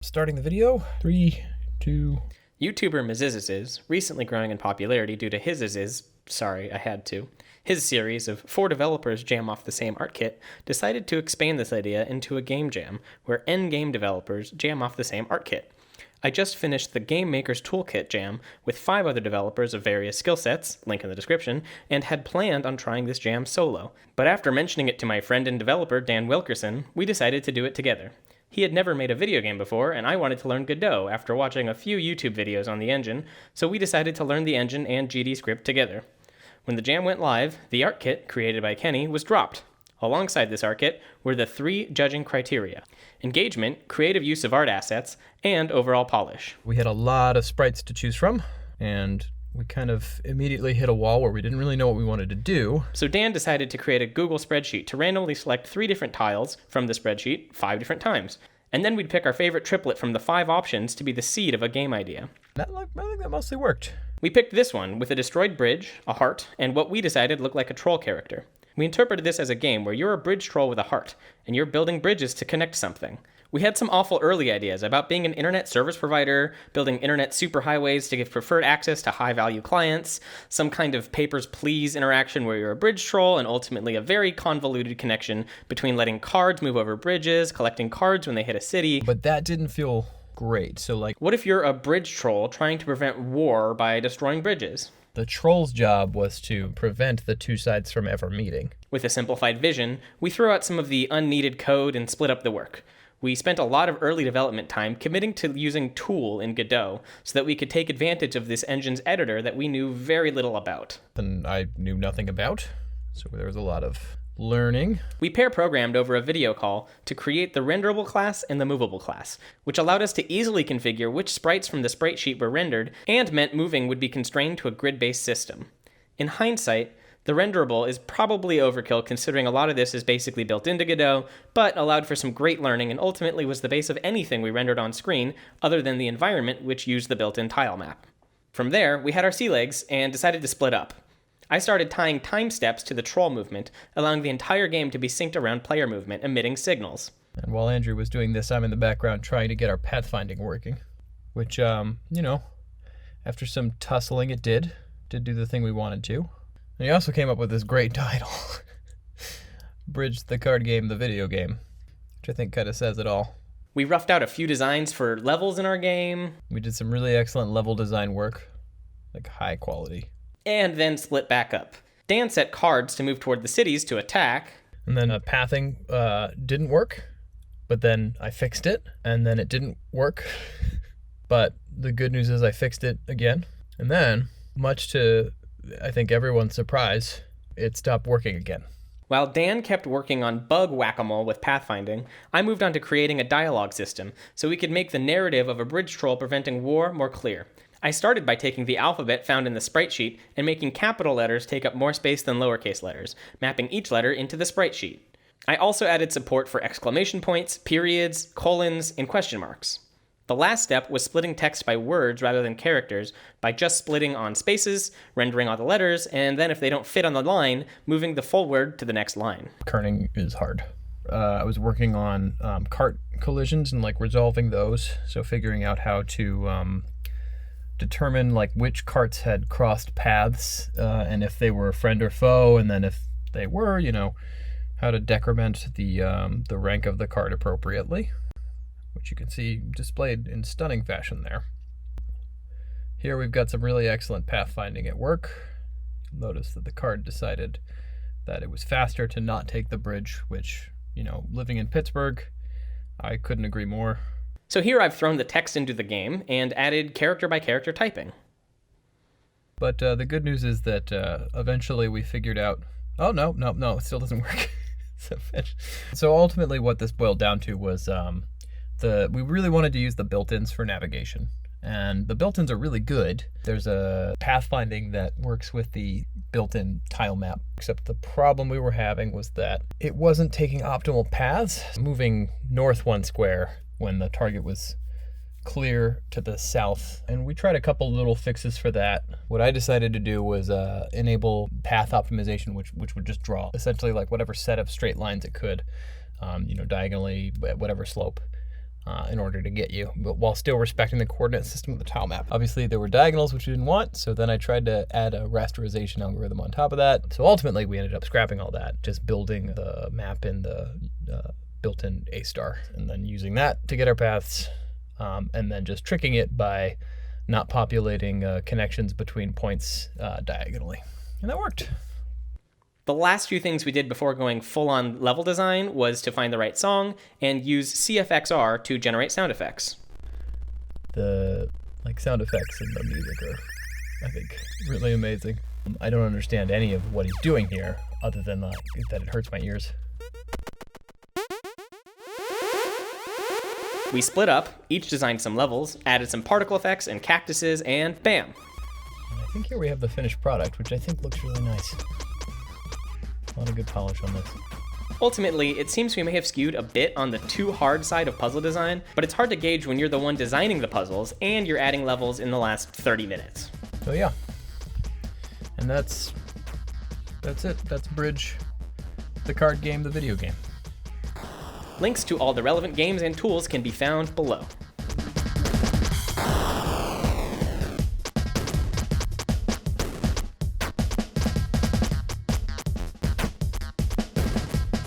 Starting the video. 3, 2... YouTuber Miziziz's, recently growing in popularity due to his series of 4 developers jam off the same art kit, decided to expand this idea into a game jam, where N game developers jam off the same art kit. I just finished the Game Maker's Toolkit jam with 5 other developers of various skill sets, link in the description, and had planned on trying this jam solo. But after mentioning it to my friend and developer Dan Wilkerson, we decided to do it together. He had never made a video game before, and I wanted to learn Godot after watching a few YouTube videos on the engine, so we decided to learn the engine and GD script together. When the jam went live, the art kit, created by Kenny, was dropped. Alongside this art kit were the 3 judging criteria: engagement, creative use of art assets, and overall polish. We had a lot of sprites to choose from, and we kind of immediately hit a wall where we didn't really know what we wanted to do. So Dan decided to create a Google spreadsheet to randomly select 3 different tiles from the spreadsheet 5 different times. And then we'd pick our favorite triplet from the 5 options to be the seed of a game idea. I think that mostly worked. We picked this one with a destroyed bridge, a heart, and what we decided looked like a troll character. We interpreted this as a game where you're a bridge troll with a heart, and you're building bridges to connect something. We had some awful early ideas about being an internet service provider, building internet superhighways to give preferred access to high-value clients, some kind of Papers, Please interaction where you're a bridge troll, and ultimately a very convoluted connection between letting cards move over bridges, collecting cards when they hit a city. But that didn't feel great, so what if you're a bridge troll trying to prevent war by destroying bridges? The troll's job was to prevent the 2 sides from ever meeting. With a simplified vision, we threw out some of the unneeded code and split up the work. We spent a lot of early development time committing to using Tool in Godot so that we could take advantage of this engine's editor that we knew very little about. And I knew nothing about, so there was a lot of learning. We pair programmed over a video call to create the renderable class and the movable class, which allowed us to easily configure which sprites from the sprite sheet were rendered and meant moving would be constrained to a grid-based system. In hindsight, the renderable is probably overkill considering a lot of this is basically built into Godot, but allowed for some great learning and ultimately was the base of anything we rendered on screen other than the environment which used the built-in tile map. From there, we had our sea legs and decided to split up. I started tying time steps to the troll movement, allowing the entire game to be synced around player movement, emitting signals. And while Andrew was doing this, I'm in the background trying to get our pathfinding working, which, after some tussling it did do the thing we wanted to. And he also came up with this great title, Bridge the Card Game, the Video Game, which I think kind of says it all. We roughed out a few designs for levels in our game. We did some really excellent level design work, like high quality. And then split back up. Dan set cards to move toward the cities to attack. And then pathing didn't work, but then I fixed it, and then it didn't work. But the good news is I fixed it again. And then, much to, I think, everyone's surprise, it stopped working again. While Dan kept working on bug whack-a-mole with pathfinding, I moved on to creating a dialogue system so we could make the narrative of a bridge troll preventing war more clear. I started by taking the alphabet found in the sprite sheet and making capital letters take up more space than lowercase letters, mapping each letter into the sprite sheet. I also added support for exclamation points, periods, colons, and question marks. The last step was splitting text by words rather than characters by just splitting on spaces, rendering all the letters, and then if they don't fit on the line, moving the full word to the next line. Kerning is hard. I was working on cart collisions and resolving those, so figuring out how to determine which carts had crossed paths and if they were friend or foe, and then if they were, how to decrement the rank of the cart appropriately, which you can see displayed in stunning fashion there. Here we've got some really excellent pathfinding at work. Notice that the card decided that it was faster to not take the bridge, which, living in Pittsburgh, I couldn't agree more. So here I've thrown the text into the game and added character-by-character typing. But the good news is that eventually we figured out, oh, no, it still doesn't work. So ultimately what this boiled down to was we really wanted to use the built-ins for navigation. And the built-ins are really good. There's a pathfinding that works with the built-in tile map, except the problem we were having was that it wasn't taking optimal paths, moving north 1 square when the target was clear to the south. And we tried a couple little fixes for that. What I decided to do was enable path optimization, which would just draw essentially whatever set of straight lines it could, diagonally, whatever slope. in order to get you, but while still respecting the coordinate system of the tile map. Obviously, there were diagonals, which we didn't want, so then I tried to add a rasterization algorithm on top of that. So ultimately, we ended up scrapping all that, just building the map in the built-in A-star, and then using that to get our paths, and then just tricking it by not populating connections between points diagonally. And that worked. The last few things we did before going full-on level design was to find the right song and use CFXR to generate sound effects. The sound effects in the music are, I think, really amazing. I don't understand any of what he's doing here, other than that it hurts my ears. We split up, each designed some levels, added some particle effects and cactuses, and bam! And I think here we have the finished product, which I think looks really nice. A lot of good polish on this. Ultimately, it seems we may have skewed a bit on the too hard side of puzzle design, but it's hard to gauge when you're the one designing the puzzles and you're adding levels in the last 30 minutes. So yeah. And that's it. That's Bridge, the card game, the video game. Links to all the relevant games and tools can be found below.